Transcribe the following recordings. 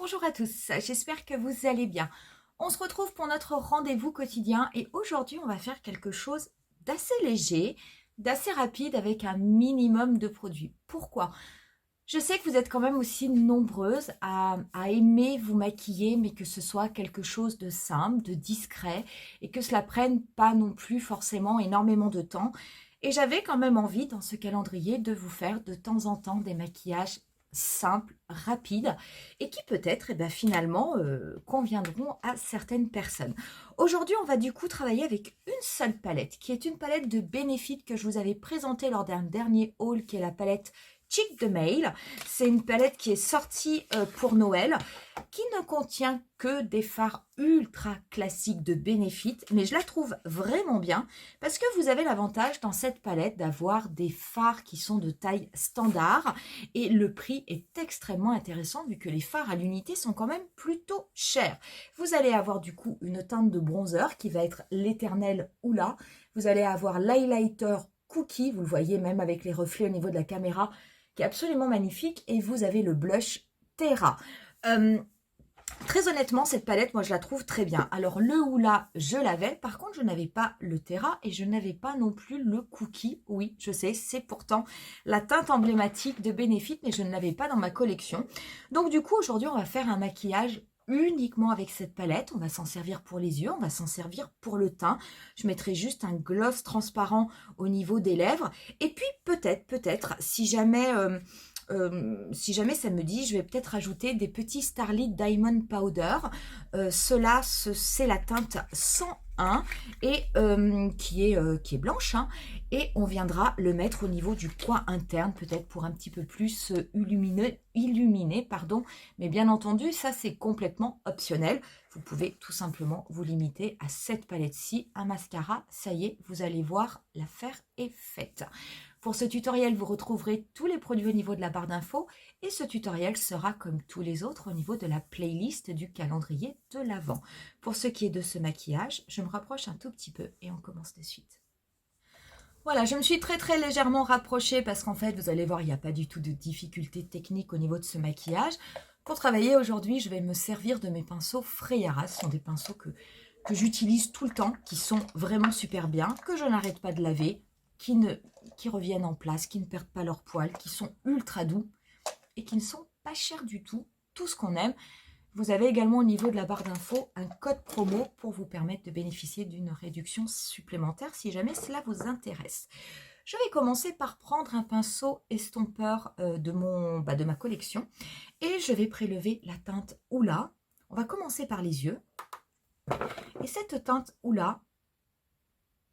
Bonjour à tous, j'espère que vous allez bien. On se retrouve pour notre rendez-vous quotidien et aujourd'hui on va faire quelque chose d'assez léger, d'assez rapide avec un minimum de produits. Pourquoi? Je sais que vous êtes quand même aussi nombreuses à aimer vous maquiller, mais que ce soit quelque chose de simple, de discret et que cela prenne pas non plus forcément énormément de temps. Et j'avais quand même envie dans ce calendrier de vous faire de temps en temps des maquillages simples, rapides et qui peut-être finalement conviendront à certaines personnes. Aujourd'hui, on va du coup travailler avec une seule palette qui est une palette de Benefit que je vous avais présentée lors d'un dernier haul qui est la palette Cheek de Mail. C'est une palette qui est sortie pour Noël, qui ne contient que des fards ultra classiques de Benefit, mais je la trouve vraiment bien parce que vous avez l'avantage dans cette palette d'avoir des fards qui sont de taille standard et le prix est extrêmement intéressant vu que les fards à l'unité sont quand même plutôt chers. Vous allez avoir du coup une teinte de bronzer qui va être l'éternel Hoola. Vous allez avoir l'highlighter Cookie, vous le voyez même avec les reflets au niveau de la caméra, qui est absolument magnifique. Et vous avez le blush Terra. Très honnêtement, cette palette, moi, je la trouve très bien. Alors, le Hoola, je l'avais. Par contre, je n'avais pas le Terra et je n'avais pas non plus le Cookie. Oui, je sais, c'est pourtant la teinte emblématique de Benefit, mais je ne l'avais pas dans ma collection. Donc, du coup, aujourd'hui, on va faire un maquillage uniquement avec cette palette. On va s'en servir pour les yeux, on va s'en servir pour le teint. Je mettrai juste un gloss transparent au niveau des lèvres. Et puis, peut-être, si jamais ça me dit, je vais peut-être ajouter des petits Starlit Diamond Powder. Cela, c'est la teinte 101 et qui est blanche. Hein, et on viendra le mettre au niveau du coin interne, peut-être pour un petit peu plus illuminer, pardon. Mais bien entendu, ça c'est complètement optionnel. Vous pouvez tout simplement vous limiter à cette palette-ci, un mascara. Ça y est, vous allez voir, l'affaire est faite. Pour ce tutoriel, vous retrouverez tous les produits au niveau de la barre d'infos et ce tutoriel sera comme tous les autres au niveau de la playlist du calendrier de l'Avent. Pour ce qui est de ce maquillage, je me rapproche un tout petit peu et on commence de suite. Voilà, je me suis très légèrement rapprochée parce qu'en fait, vous allez voir, il n'y a pas du tout de difficulté technique au niveau de ce maquillage. Pour travailler aujourd'hui, je vais me servir de mes pinceaux Freyaras. Ce sont des pinceaux que j'utilise tout le temps, qui sont vraiment super bien, que je n'arrête pas de laver, qui reviennent en place, qui ne perdent pas leur poil, qui sont ultra doux et qui ne sont pas chers du tout. Tout ce qu'on aime. Vous avez également au niveau de la barre d'infos un code promo pour vous permettre de bénéficier d'une réduction supplémentaire si jamais cela vous intéresse. Je vais commencer par prendre un pinceau estompeur de ma collection et je vais prélever la teinte Hoola. On va commencer par les yeux. Et cette teinte Hoola,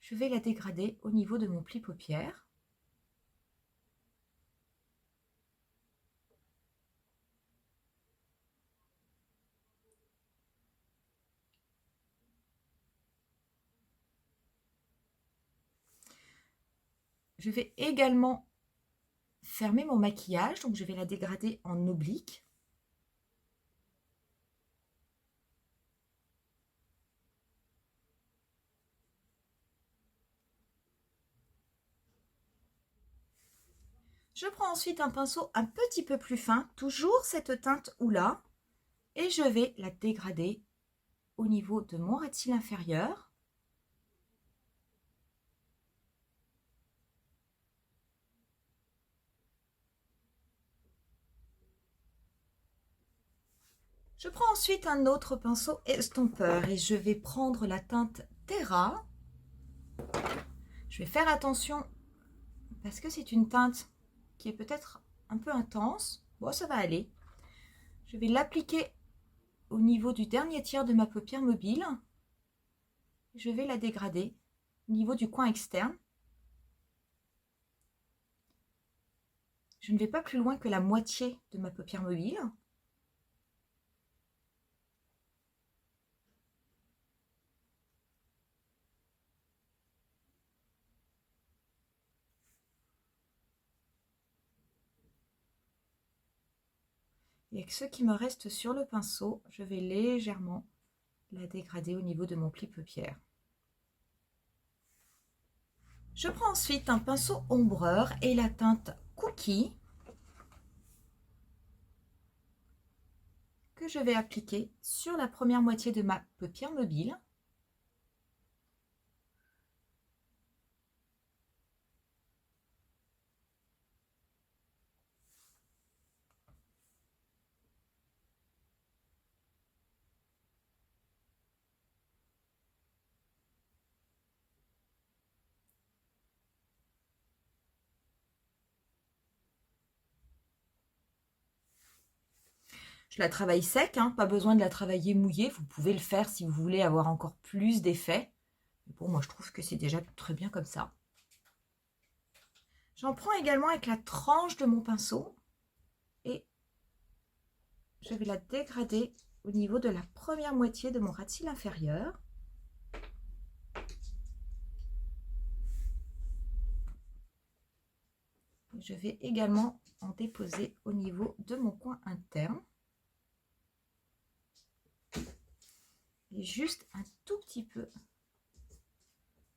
je vais la dégrader au niveau de mon pli paupière. Je vais également fermer mon maquillage, donc je vais la dégrader en oblique. Je prends ensuite un pinceau un petit peu plus fin, toujours cette teinte Hoola, et je vais la dégrader au niveau de mon ras de cils inférieur. Je prends ensuite un autre pinceau estompeur et je vais prendre la teinte Terra. Je vais faire attention parce que c'est une teinte qui est peut-être un peu intense. Bon, ça va aller. Je vais l'appliquer au niveau du dernier tiers de ma paupière mobile. Je vais la dégrader au niveau du coin externe. Je ne vais pas plus loin que la moitié de ma paupière mobile. Et avec ce qui me reste sur le pinceau, je vais légèrement la dégrader au niveau de mon pli paupière. Je prends ensuite un pinceau ombreur et la teinte Cookie que je vais appliquer sur la première moitié de ma paupière mobile. Je la travaille sec, hein, pas besoin de la travailler mouillée. Vous pouvez le faire si vous voulez avoir encore plus d'effet. Mais bon, moi je trouve que c'est déjà très bien comme ça. J'en prends également avec la tranche de mon pinceau et je vais la dégrader au niveau de la première moitié de mon ras de cils inférieur. Je vais également en déposer au niveau de mon coin interne. Et juste un tout petit peu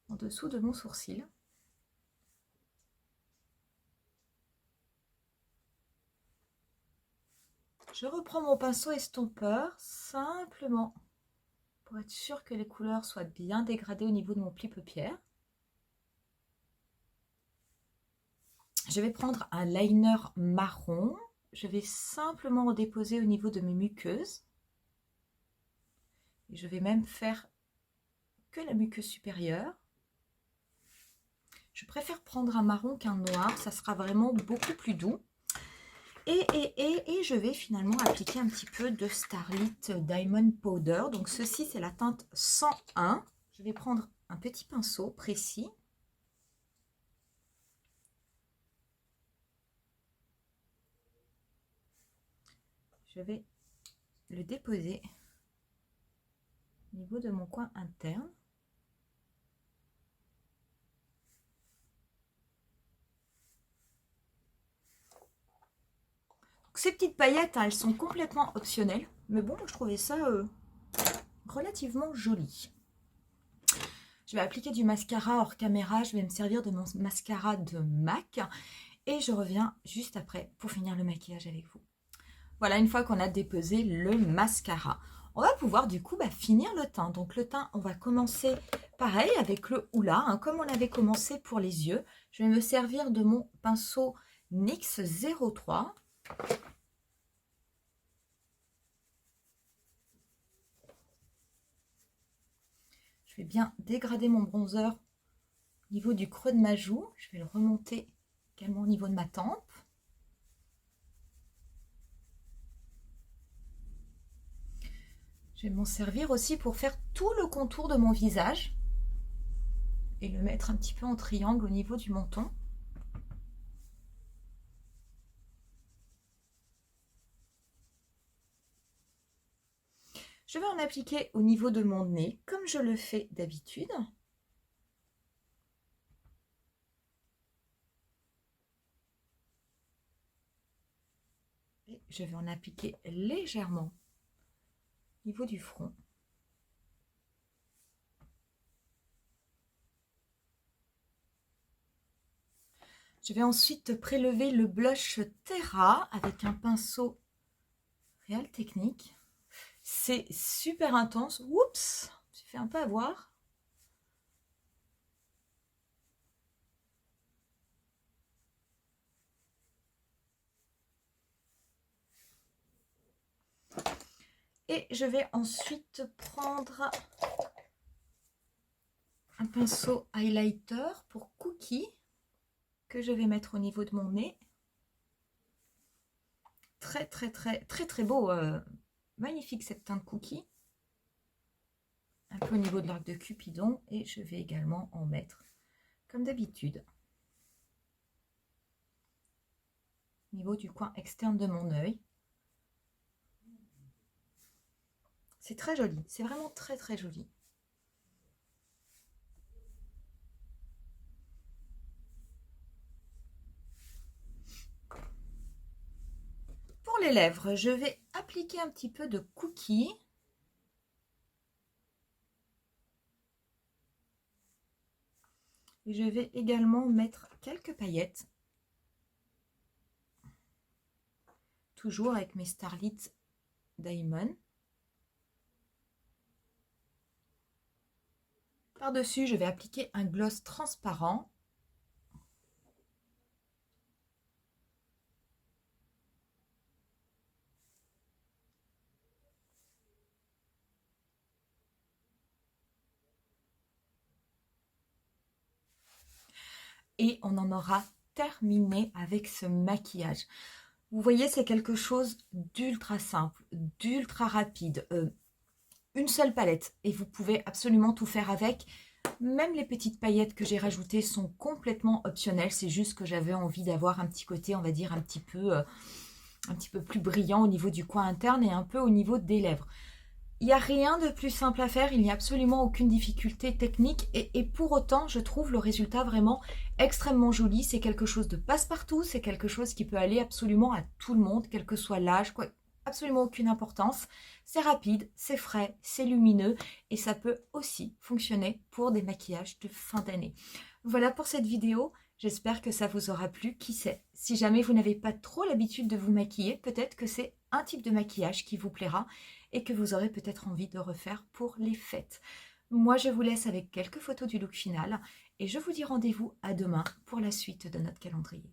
en dessous de mon sourcil. Je reprends mon pinceau estompeur simplement pour être sûr que les couleurs soient bien dégradées au niveau de mon pli paupière. Je vais prendre un liner marron. Je vais simplement en déposer au niveau de mes muqueuses. Et je vais même faire que la muqueuse supérieure. Je préfère prendre un marron qu'un noir, ça sera vraiment beaucoup plus doux. Et je vais finalement appliquer un petit peu de Starlit Diamond Powder. Donc ceci, c'est la teinte 101. Je vais prendre un petit pinceau précis. Je vais le déposer au niveau de mon coin interne. Donc, ces petites paillettes, hein, elles sont complètement optionnelles. Mais bon, je trouvais ça relativement joli. Je vais appliquer du mascara hors caméra. Je vais me servir de mon mascara de MAC. Et je reviens juste après pour finir le maquillage avec vous. Voilà, une fois qu'on a déposé le mascara, on va pouvoir du coup finir le teint. Donc le teint, on va commencer pareil avec le Hoola, hein, comme on avait commencé pour les yeux. Je vais me servir de mon pinceau NYX 03. Je vais bien dégrader mon bronzer au niveau du creux de ma joue. Je vais le remonter également au niveau de ma tempe. Je vais m'en servir aussi pour faire tout le contour de mon visage et le mettre un petit peu en triangle au niveau du menton. Je vais en appliquer au niveau de mon nez, comme je le fais d'habitude. Et je vais en appliquer légèrement au niveau du front. Je vais ensuite prélever le blush Terra avec un pinceau Real Technique. C'est super intense. Oups, j'ai fait un peu avoir. Et je vais ensuite prendre un pinceau highlighter pour Cookie que je vais mettre au niveau de mon nez. Très très beau. Magnifique cette teinte Cookie. Un peu au niveau de l'arc de Cupidon. Et je vais également en mettre comme d'habitude au niveau du coin externe de mon œil. C'est très joli, c'est vraiment très joli. Pour les lèvres, je vais appliquer un petit peu de Cookie. Et je vais également mettre quelques paillettes. Toujours avec mes Starlit Diamond. Par-dessus, je vais appliquer un gloss transparent. Et on en aura terminé avec ce maquillage. Vous voyez, c'est quelque chose d'ultra simple, d'ultra rapide. Une seule palette et vous pouvez absolument tout faire avec. Même les petites paillettes que j'ai rajoutées sont complètement optionnelles. C'est juste que j'avais envie d'avoir un petit côté, on va dire, un petit peu plus brillant au niveau du coin interne et un peu au niveau des lèvres. Il n'y a rien de plus simple à faire, il n'y a absolument aucune difficulté technique et pour autant, je trouve le résultat vraiment extrêmement joli. C'est quelque chose de passe-partout, c'est quelque chose qui peut aller absolument à tout le monde, quel que soit l'âge, absolument aucune importance. C'est rapide, c'est frais, c'est lumineux et ça peut aussi fonctionner pour des maquillages de fin d'année. Voilà pour cette vidéo. J'espère que ça vous aura plu. Qui sait, si jamais vous n'avez pas trop l'habitude de vous maquiller, peut-être que c'est un type de maquillage qui vous plaira et que vous aurez peut-être envie de refaire pour les fêtes. Moi, je vous laisse avec quelques photos du look final et je vous dis rendez-vous à demain pour la suite de notre calendrier.